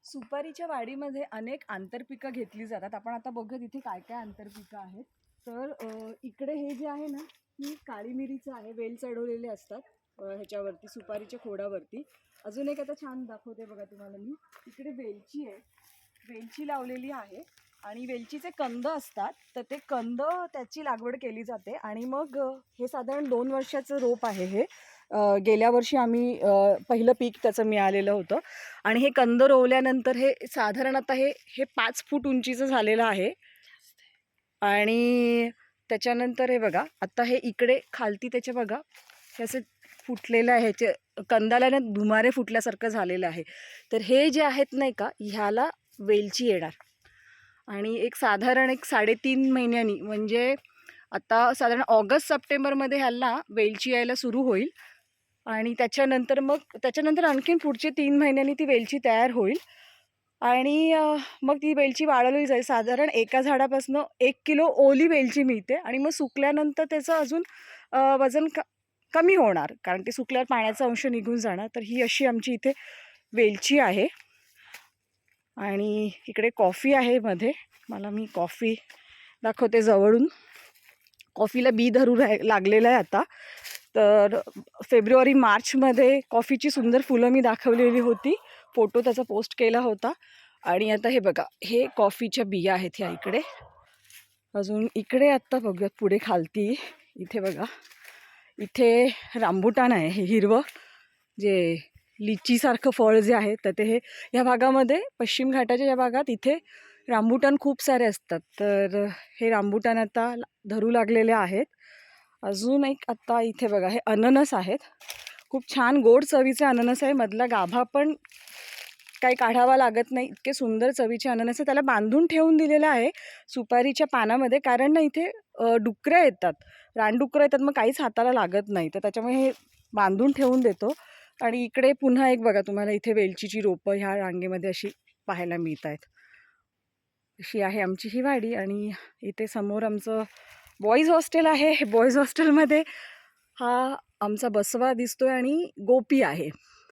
सुपारीच्या वाडीमध्ये अनेक आंतरपिकं घेतली जातात. आपण आता बघूया तिथे काय काय आंतरपिकं आहेत. तर इकडे हे जे आहे ना, ही काळी मिरीचं आहे. वेल चढवलेले असतात ह्याच्यावरती, सुपारीच्या खोडावरती. अजून एक आता छान दाखवते बघा तुम्हाला मी. इकडे वेलची आहे, वेलची लावलेली आहे आणि वेलचीचे कंद असतात. तर ते कंद त्याची लागवड केली जाते आणि मग हे साधारण 2 वर्षाचं रोप आहे हे. गेल्या वर्षी आम्ही पहिलं पीक त्याचं मिळालेलं होतं आणि हे कंद रोवल्यानंतर हे साधारण आता हे हे 5 फूट उंचीचं झालेलं आहे. आणि त्याच्यानंतर हे बघा, आता हे इकडे खालती त्याचे बघा हे असं फुटलेलं आहे, ह्याचे कंदाला ना धुमारे फुटल्यासारखं झालेलं आहे. तर हे जे आहेत नाही का, ह्याला वेलची येणार आणि एक साधारण 3.5 महिन्यांनी, म्हणजे आता साधारण ऑगस्ट सप्टेंबरमध्ये ह्याला वेलची यायला सुरू होईल आणि त्याच्यानंतर आणखीन पुढचे 3 महिन्यांनी ती वेलची तयार होईल आणि मग ती वेलची वाळवली जाईल. साधारण एका झाडापासून 1 किलो ओली वेलची मिळते आणि मग सुकल्यानंतर त्याचं अजून वजन कमी होणार, कारण ते सुकल्यावर पाण्याचा अंश निघून जाणार. तर ही अशी आमची इथे वेलची आहे. आणि इकडे कॉफी आहे मध्ये. मी कॉफी दाखवते जवळून. कॉफीला बी धरू लागलेलं आहे आता. तर फेब्रुवारी मार्चमध्ये कॉफीची सुंदर फुलं मी दाखवलेली होती, फोटो त्याचा पोस्ट केला होता. आणि आता हे बघा, हे कॉफीच्या बिया आहेत ह्या इकडे. अजून इकडे आत्ता बघूयात पुढे खालती. इथे बघा, इथे रांबुटान आहे, हे हिरवं जे लिचीसारखं फळ जे आहे, तर ते हे ह्या भागामध्ये, पश्चिम घाटाच्या या भागात इथे रांबुटान खूप सारे असतात. तर हे रांबुटान आता धरू लागलेले आहेत. अजून एक आत्ता इथे बघा, हे अननस आहेत. खूप छान गोड चवीचे अननस आहे. मधला गाभा पण काही काढावा लागत नाही, इतके सुंदर चवीचे अननस आहे. त्याला बांधून ठेवून दिलेलं आहे सुपारीच्या पानामध्ये, कारण ना इथे डुकरं येतात, रानडुकरं येतात, मग काहीच हाताला लागत नाही. तर त्याच्यामुळे हे बांधून ठेवून देतो. आणि इकडे पुन्हा एक बघा, तुम्हाला इथे वेलचीची रोपं ह्या रांगेमध्ये अशी पाहायला मिळत आहेत. अशी आहे आमची ही वाडी. आणि इथे समोर आमचं बॉईज हॉस्टेल आहे. बॉईज हॉस्टेलमध्ये हा आमचा बसवा दिसतोय आणि गोपी आहे.